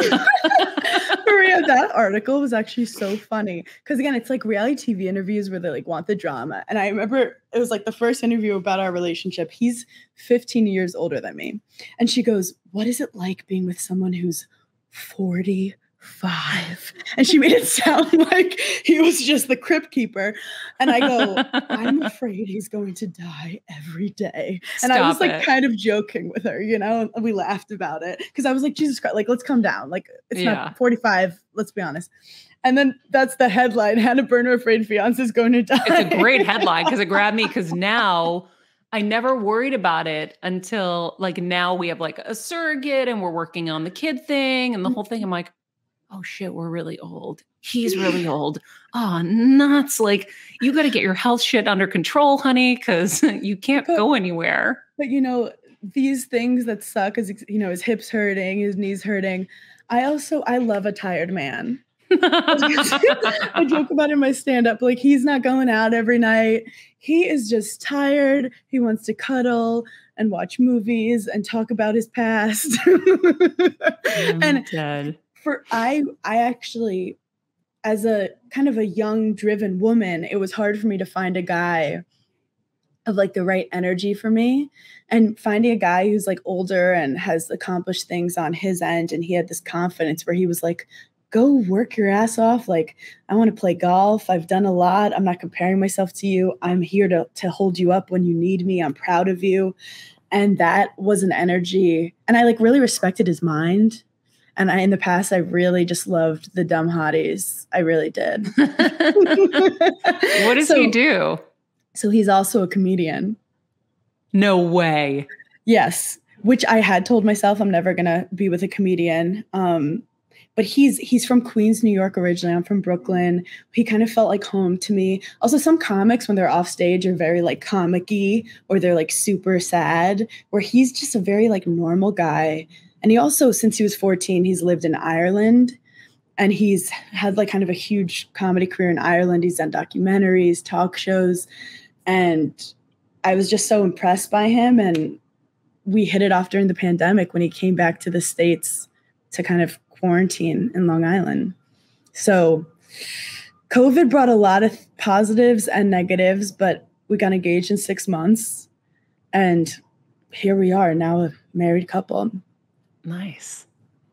Maria, that article was actually so funny. Because again, it's like reality TV interviews where they like want the drama. And I remember it was like the first interview about our relationship. He's 15 years older than me. And she goes, what is it like being with someone who's 45? And she made it sound like he was just the crypt keeper. And I go, I'm afraid he's going to die every day. And I was like kind of joking with her, and we laughed about it because I was like, Jesus Christ, like, let's come down. Like, it's not 45. Let's be honest. And then that's the headline. Hannah Berner afraid fiance is going to die. It's a great headline because it grabbed me because now I never worried about it until like now we have like a surrogate and we're working on the kid thing and the whole thing. I'm like, oh shit, we're really old. He's really old. Oh, nuts. Like, you got to get your health shit under control, honey, because you can't go anywhere. But, these things that suck is, his hips hurting, his knees hurting. I love a tired man. I joke about it in my stand-up. Like, he's not going out every night. He is just tired. He wants to cuddle and watch movies and talk about his past. I'm dead. I actually, as a kind of a young, driven woman, it was hard for me to find a guy of like the right energy for me. And finding a guy who's like older and has accomplished things on his end. And he had this confidence where he was like, go work your ass off. Like, I want to play golf. I've done a lot. I'm not comparing myself to you. I'm here to hold you up when you need me. I'm proud of you. And that was an energy. And I like really respected his mind. And in the past, I really just loved the dumb hotties. I really did. What does he do? So he's also a comedian. No way. Yes. Which I had told myself I'm never going to be with a comedian. But he's from Queens, New York originally. I'm from Brooklyn. He kind of felt like home to me. Also, some comics, when they're off stage, are very like comic-y or they're like super sad, where he's just a very like normal guy. And he also, since he was 14, he's lived in Ireland and he's had like kind of a huge comedy career in Ireland. He's done documentaries, talk shows. And I was just so impressed by him. And we hit it off during the pandemic when he came back to the States to kind of quarantine in Long Island. So COVID brought a lot of positives and negatives, but we got engaged in 6 months. And here we are now, a married couple. Nice.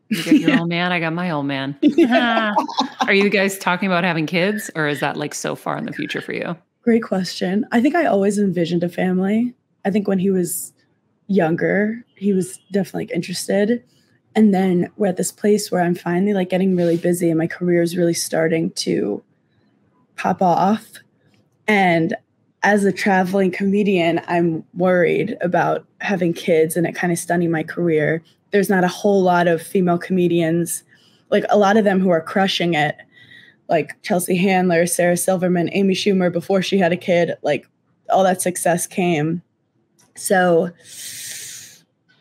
You got your old man. I got my old man. Are you guys talking about having kids or is that like so far in the future for you? Great question. I think I always envisioned a family. I think when he was younger, he was definitely interested. And then we're at this place where I'm finally like getting really busy and my career is really starting to pop off. And as a traveling comedian, I'm worried about having kids and it kind of stunning my career. There's not a whole lot of female comedians, like a lot of them who are crushing it, like Chelsea Handler, Sarah Silverman, Amy Schumer before she had a kid, like all that success came. So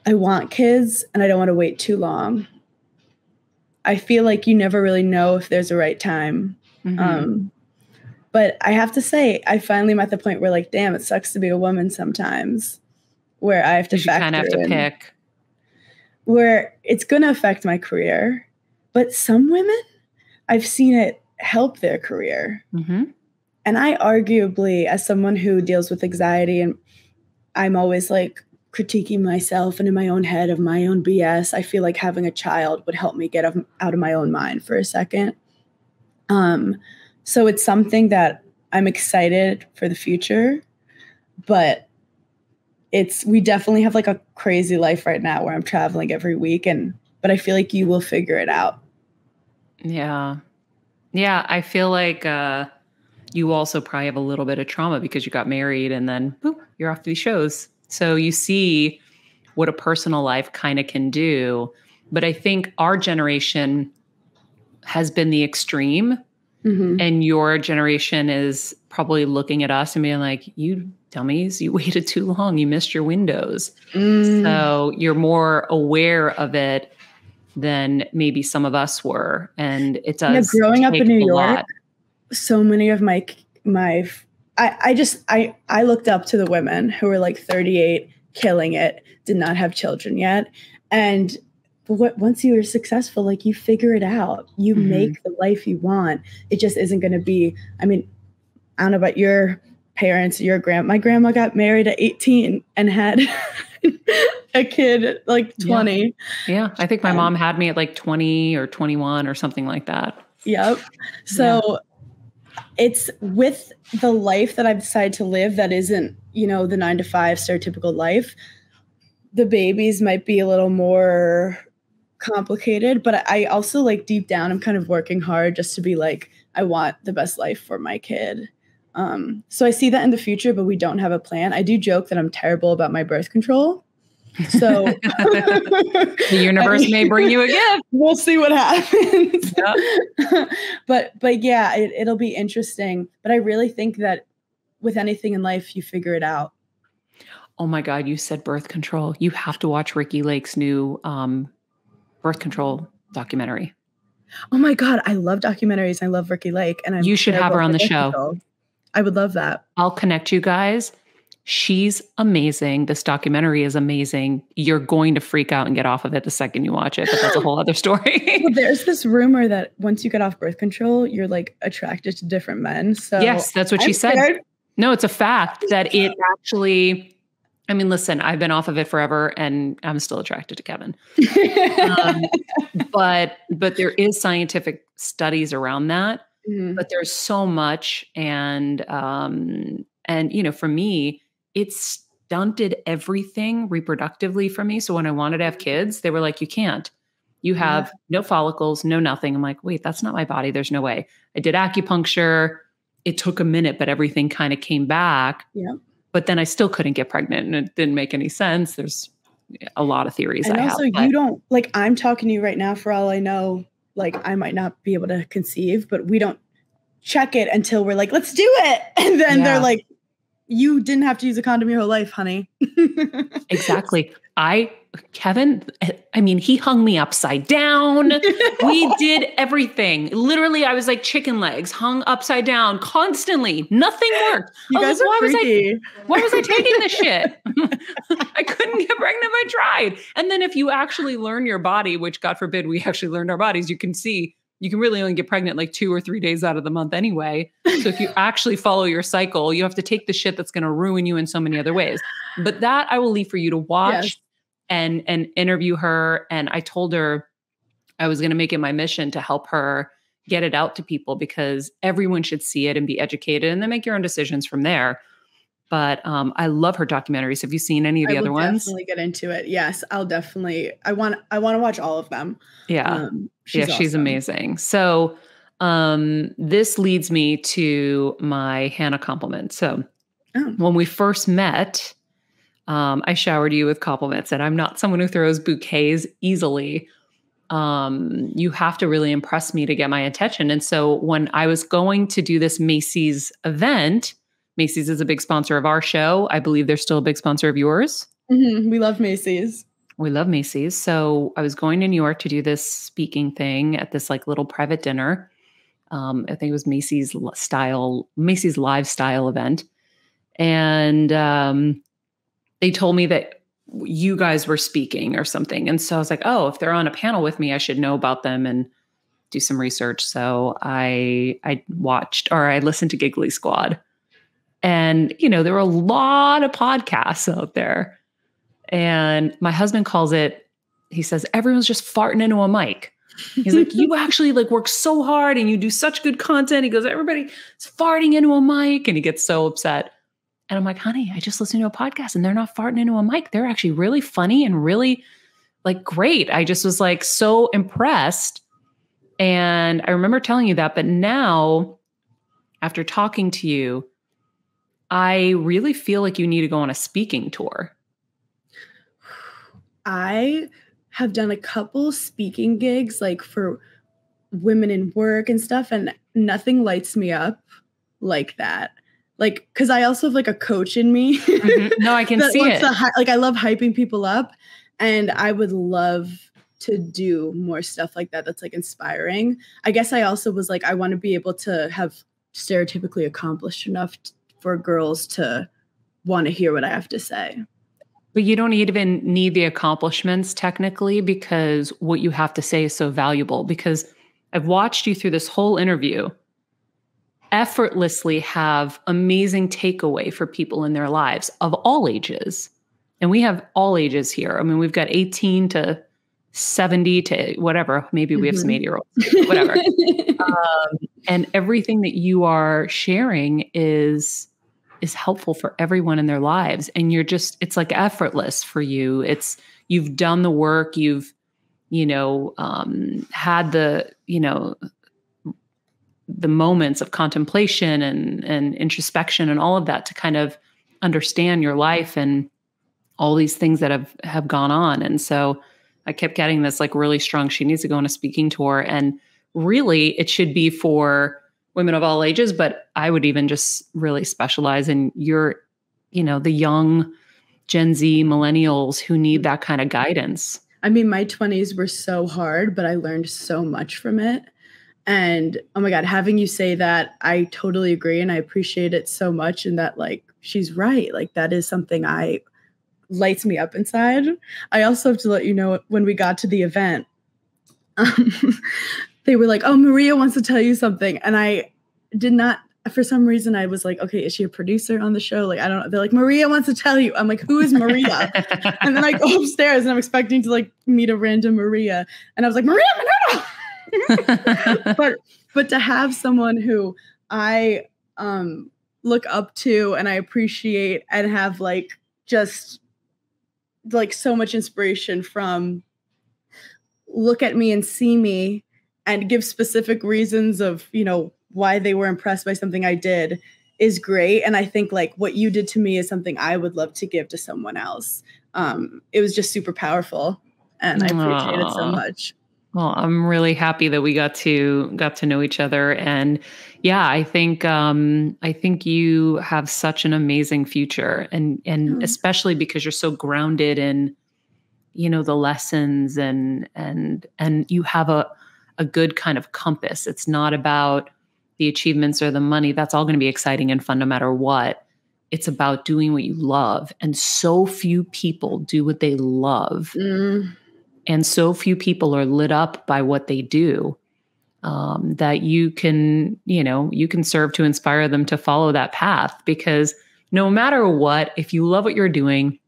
I want kids and I don't want to wait too long. I feel like you never really know if there's a right time. But I have to say, I finally am at the point where like, damn, it sucks to be a woman sometimes, where I have to factor in. You kind of have to pick. Where it's going to affect my career. But some women, I've seen it help their career. And I arguably, as someone who deals with anxiety, and I'm always like critiquing myself and in my own head of my own BS, I feel like having a child would help me get out of my own mind for a second. So it's something that I'm excited for the future, but we definitely have like a crazy life right now where I'm traveling every week, but I feel like you will figure it out. Yeah. Yeah. I feel like, you also probably have a little bit of trauma because you got married and then boop, you're off to these shows. So you see what a personal life kind of can do. But I think our generation has been the extreme. And your generation is probably looking at us and being like, you dummies, you waited too long. You missed your windows. So you're more aware of it than maybe some of us were. And it does. Yeah, growing up in New York, so many of I looked up to the women who were like 38, killing it, did not have children yet. And once you are successful, like you figure it out, you make the life you want. It just isn't going to be, I mean, I don't know about your parents, my grandma got married at 18 and had a kid at like 20. Yeah. I think my mom had me at like 20 or 21 or something like that. Yep. So it's with the life that I've decided to live that isn't, the 9-to-5 stereotypical life. The babies might be a little more complicated, but I also like deep down, I'm kind of working hard just to be like, I want the best life for my kid. So I see that in the future, but we don't have a plan. I do joke that I'm terrible about my birth control. So the universe may bring you a gift. We'll see what happens. But yeah, it'll be interesting. But I really think that with anything in life, you figure it out. Oh my God, you said birth control. You have to watch Ricky Lake's new birth control documentary. Oh my God, I love documentaries. I love Ricky Lake. And you should have her on the show. Control. I would love that. I'll connect you guys. She's amazing. This documentary is amazing. You're going to freak out and get off of it the second you watch it, but that's a whole other story. Well, there's this rumor that once you get off birth control, you're like attracted to different men. So yes, that's what she said. No, it's a fact that it actually, I mean, listen, I've been off of it forever and I'm still attracted to Kevin. But there is scientific studies around that, but there's so much. And for me, it stunted everything reproductively for me. So when I wanted to have kids, they were like, you can't. You have no follicles, no nothing. I'm like, wait, that's not my body. There's no way. I did acupuncture. It took a minute, but everything kind of came back. Yeah. But then I still couldn't get pregnant and it didn't make any sense. There's a lot of theories. And also you don't, like, I'm talking to you right now, for all I know, like I might not be able to conceive, but we don't check it until we're like, let's do it. And then they're like, you didn't have to use a condom your whole life, honey. Exactly. Kevin, I mean, he hung me upside down. We did everything. Literally, I was like chicken legs hung upside down constantly. Nothing worked. You guys are freaky. Why was I taking this shit? I couldn't get pregnant if I tried. And then if you actually learn your body, which God forbid we actually learned our bodies, you can see you can really only get pregnant like 2 or 3 days out of the month anyway. So if you actually follow your cycle, you have to take the shit that's going to ruin you in so many other ways. But that I will leave for you to watch and interview her. And I told her I was going to make it my mission to help her get it out to people because everyone should see it and be educated and then make your own decisions from there. But I love her documentaries. Have you seen any of the other ones? Definitely get into it. Yes, I'll definitely. I want to watch all of them. Yeah, she's amazing. So this leads me to my Hannah compliment. So when we first met, I showered you with compliments, and I'm not someone who throws bouquets easily. you have to really impress me to get my attention. And so when I was going to do this Macys event, Macys is a big sponsor of our show. I believe they're still a big sponsor of yours. Mm-hmm. We love Macys. We love Macys. So I was going to New York to do this speaking thing at this like little private dinner. I think it was Macys live style event. And they told me that you guys were speaking or something. And so I was like, oh, if they're on a panel with me, I should know about them and do some research. So I listened to Giggly Squad. And, there were a lot of podcasts out there. And my husband calls it, he says, everyone's just farting into a mic. He's like, you actually like work so hard and you do such good content. He goes, everybody's farting into a mic. And he gets so upset. And I'm like, honey, I just listened to a podcast and they're not farting into a mic. They're actually really funny and really like great. I just was like so impressed. And I remember telling you that, but now after talking to you, I really feel like you need to go on a speaking tour. I have done a couple speaking gigs like for women in work and stuff, and nothing lights me up like that. Like, because I also have like a coach in me. Mm-hmm. No, I can see it. Like, I love hyping people up, and I would love to do more stuff like that. That's like inspiring. I guess I also was like, I want to be able to have stereotypically accomplished enough for girls to want to hear what I have to say. But you don't even need the accomplishments technically, because what you have to say is so valuable. Because I've watched you through this whole interview effortlessly have amazing takeaway for people in their lives of all ages. And we have all ages here. I mean, we've got 18 to 70 to whatever. Maybe we have some 80-year-olds, whatever. And everything that you are sharing is helpful for everyone in their lives. And it's like effortless for you. You've done the work, you've, had the moments of contemplation and introspection and all of that to kind of understand your life and all these things that have gone on. And so I kept getting this like really strong, she needs to go on a speaking tour. And really it should be for women of all ages, but I would even just really specialize in the young Gen Z millennials who need that kind of guidance. I mean, my 20s were so hard, but I learned so much from it. And oh my God, having you say that, I totally agree. And I appreciate it so much. And that like, she's right. Like that is something lights me up inside. I also have to let you know, when we got to the event, they were like, oh, Maria wants to tell you something. And I did not, for some reason, I was like, okay, is she a producer on the show? Like, I don't know. They're like, Maria wants to tell you. I'm like, who is Maria? And then I go upstairs and I'm expecting to like meet a random Maria. And I was like, Maria Menounos! but to have someone who I look up to and I appreciate and have like just like so much inspiration from, look at me and see me and give specific reasons of, why they were impressed by something I did is great. And I think like what you did to me is something I would love to give to someone else. It was just super powerful and I appreciate it so much. Well, I'm really happy that we got to know each other. And yeah, I think you have such an amazing future, and especially because you're so grounded in, the lessons and you have a good kind of compass. It's not about the achievements or the money. That's all going to be exciting and fun no matter what. It's about doing what you love. And so few people do what they love. And so few people are lit up by what they do, that you can serve to inspire them to follow that path. Because no matter what, if you love what you're doing,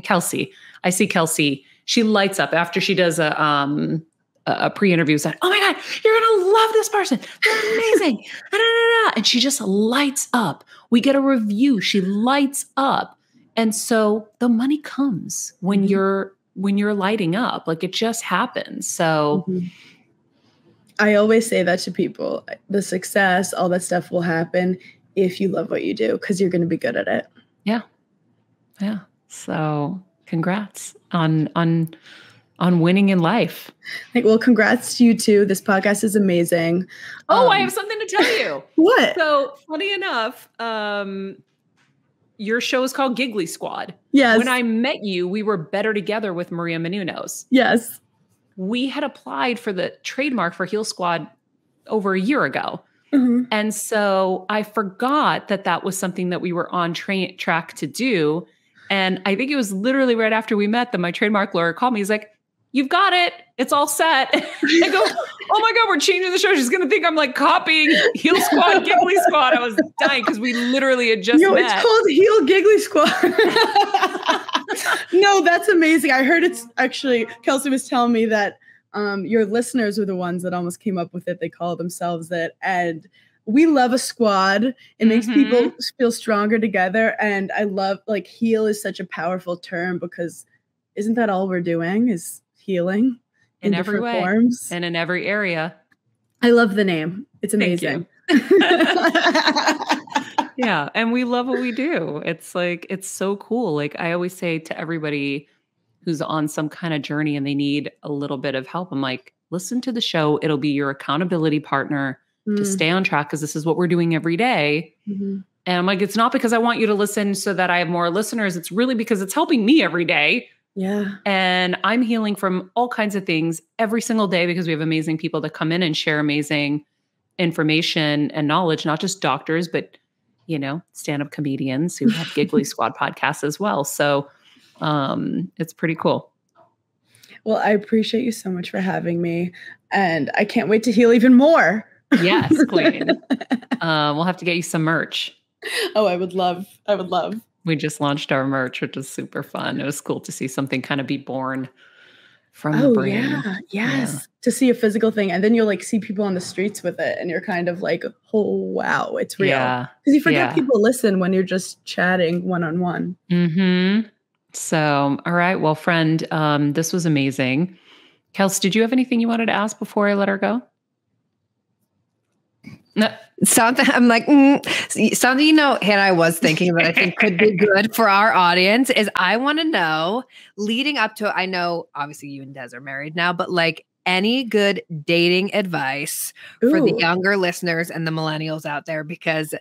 Kelsey, I see Kelsey, she lights up after she does a pre-interview, said, oh my God, you're going to love this person. They're amazing. And she just lights up. We get a review. She lights up. And so the money comes when you're lighting up. Like it just happens. So I always say that to people. The success, all that stuff will happen if you love what you do, because you're going to be good at it. Yeah. Yeah. So congrats on on winning in life. Well, congrats to you too. This podcast is amazing. I have something to tell you. What? So funny enough, your show is called Giggly Squad. Yes. When I met you, we were better together with Maria Menounos. Yes. We had applied for the trademark for Heel Squad over a year ago. Mm-hmm. And so I forgot that was something that we were on track to do. And I think it was literally right after we met that my trademark lawyer called me. He's like, "You've got it. It's all set." I go, "Oh my God, we're changing the show. She's going to think I'm like copying Heel Squad, Giggly Squad." I was dying because we literally had just met. It's called Heel Giggly Squad. No, that's amazing. I heard it's actually, Kelsey was telling me that your listeners were the ones that almost came up with it. They call themselves that. And we love a squad. It makes people feel stronger together. And I love, like, heal is such a powerful term because isn't that all we're doing is healing in every way forms and in every area. I love the name. It's amazing. Yeah. And we love what we do. It's like, it's so cool. Like I always say to everybody who's on some kind of journey and they need a little bit of help, I'm like, listen to the show. It'll be your accountability partner to stay on track because this is what we're doing every day. And I'm like, it's not because I want you to listen so that I have more listeners. It's really because it's helping me every day. Yeah. And I'm healing from all kinds of things every single day because we have amazing people that come in and share amazing information and knowledge, not just doctors, but, you know, stand-up comedians who have Giggly Squad podcasts as well. So it's pretty cool. Well, I appreciate you so much for having me. And I can't wait to heal even more. Yes, queen. We'll have to get you some merch. Oh, I would love. We just launched our merch, which was super fun. It was cool to see something kind of be born from the brain. Yeah. Yes. Yeah. To see a physical thing. And then you'll like see people on the streets with it. And you're kind of like, oh, wow, it's real. Yeah. Because you forget people listen when you're just chatting one-on-one. Mm-hmm. So, all right. Well, friend, this was amazing. Kels, did you have anything you wanted to ask before I let her go? No. Something I'm like, something, you know, Hannah, I was thinking that I think could be good for our audience is I want to know, leading up to it, I know obviously you and Des are married now, but like any good dating advice for the younger listeners and the millennials out there, because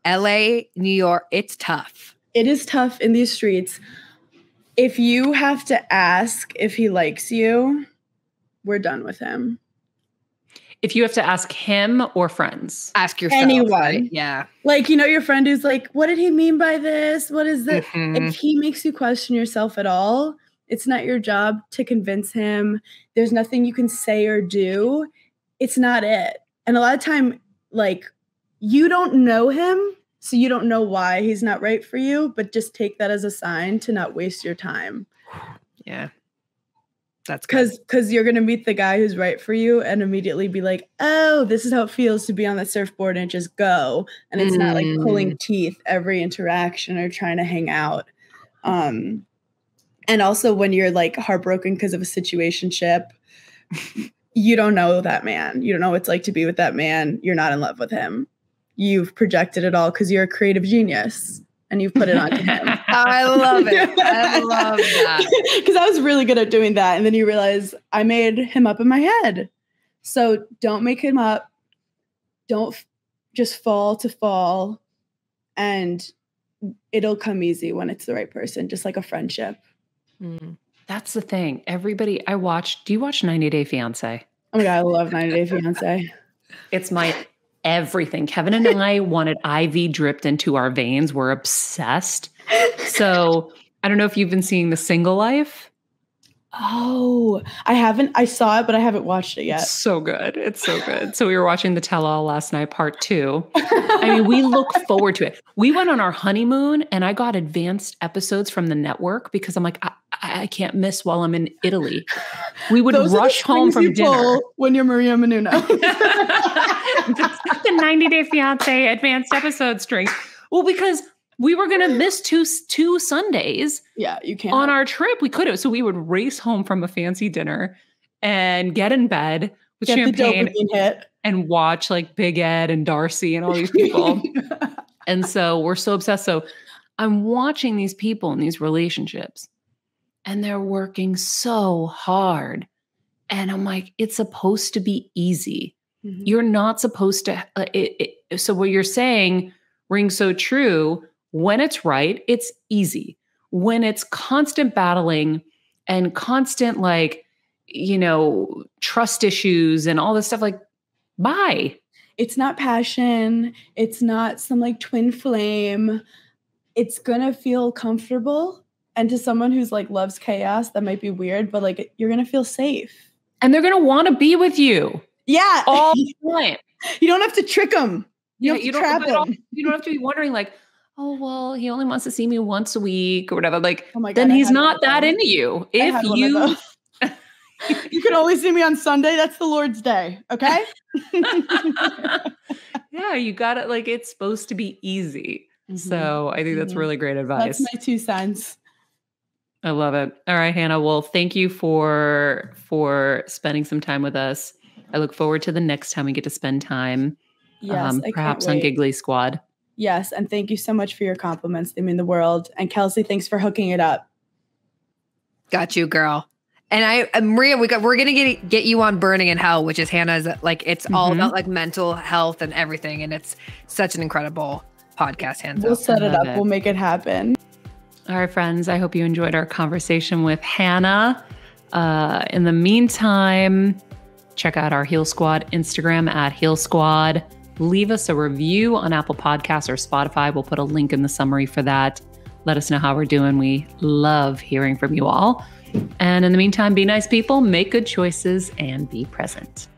LA, New York, it's tough. It is tough in these streets. If you have to ask if he likes you, we're done with him. If you have to ask him or friends? Ask yourself. Anyone. Right? Yeah. Like, you know, your friend who's like, what did he mean by this? What is this? If he makes you question yourself at all, it's not your job to convince him. There's nothing you can say or do. It's not it. And a lot of time, like, you don't know him, so you don't know why he's not right for you, but just take that as a sign to not waste your time. Yeah. That's because you're going to meet the guy who's right for you and immediately be like, oh, this is how it feels to be on the surfboard and just go. And it's not like pulling teeth every interaction or trying to hang out. And also when you're like heartbroken because of a situationship, you don't know that man. You don't know what it's like to be with that man. You're not in love with him. You've projected it all because you're a creative genius. And you've put it onto him. I love it. I love that. Because I was really good at doing that. And then you realize I made him up in my head. So don't make him up. Don't just fall. And it'll come easy when it's the right person, just like a friendship. That's the thing. Everybody, do you watch 90 Day Fiancé? Oh my God, I love 90 Day Fiancé. It's my everything. Kevin and I wanted IV dripped into our veins. We're obsessed. So I don't know if you've been seeing The Single Life. Oh, I haven't. I saw it, but I haven't watched it yet. It's so good. It's so good. So we were watching The Tell-All last night, part 2. I mean, we look forward to it. We went on our honeymoon and I got advanced episodes from the network because I'm like, I can't miss while I'm in Italy. We would rush home from dinner. When you're Maria Menounos. The 90 Day Fiancé advanced episode string. Well, because we were going to miss two Sundays. Yeah, you can't. On our trip, we could have. So we would race home from a fancy dinner and get in bed with champagne and watch like Big Ed and Darcy and all these people. And so we're so obsessed. So I'm watching these people in these relationships and they're working so hard. And I'm like, it's supposed to be easy. Mhm. You're not supposed to. So what you're saying rings so true. When it's right, it's easy. When it's constant battling and constant, like, trust issues and all this stuff, like, bye. It's not passion. It's not some like twin flame. It's gonna feel comfortable. And to someone who's like loves chaos, that might be weird, but like you're gonna feel safe. And they're going to want to be with you. Yeah. All the time. You don't have to trick them. You don't have to be wondering like, oh, well, he only wants to see me once a week or whatever. Like, Oh my God, then he's not that into you. If you, you can only see me on Sunday. That's the Lord's day. Okay. yeah, you got it. Like, it's supposed to be easy. Mm-hmm. So I think that's really great advice. That's my 2 cents. I love it. All right, Hannah. Well, thank you for spending some time with us. I look forward to the next time we get to spend time. Yes, perhaps on Giggly Squad. Yes, and thank you so much for your compliments. They mean the world. And Kelsey, thanks for hooking it up. Got you, girl. And Maria, we're gonna get you on Burning in Hell, which is Hannah's. Like, it's all about like mental health and everything, and it's such an incredible podcast. We'll set it up. We'll make it happen. All right, friends, I hope you enjoyed our conversation with Hannah. In the meantime, check out our Heal Squad Instagram at Heal Squad. Leave us a review on Apple Podcasts or Spotify. We'll put a link in the summary for that. Let us know how we're doing. We love hearing from you all. And in the meantime, be nice people, make good choices, and be present.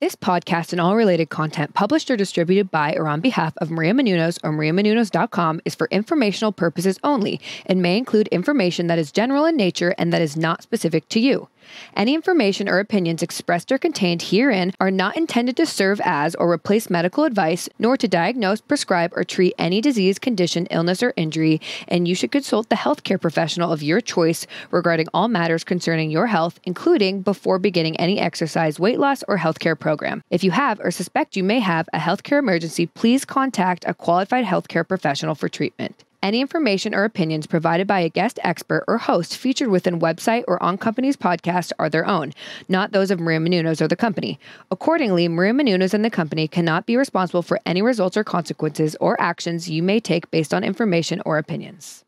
This podcast and all related content published or distributed by or on behalf of Maria Menounos or MariaMenounos.com is for informational purposes only and may include information that is general in nature and that is not specific to you. Any information or opinions expressed or contained herein are not intended to serve as or replace medical advice, nor to diagnose, prescribe, or treat any disease, condition, illness, or injury, and you should consult the healthcare professional of your choice regarding all matters concerning your health, including before beginning any exercise, weight loss, or healthcare program. If you have or suspect you may have a healthcare emergency, please contact a qualified healthcare professional for treatment. Any information or opinions provided by a guest expert or host featured within website or on company's podcast are their own, not those of Maria Menounos or the company. Accordingly, Maria Menounos and the company cannot be responsible for any results or consequences or actions you may take based on information or opinions.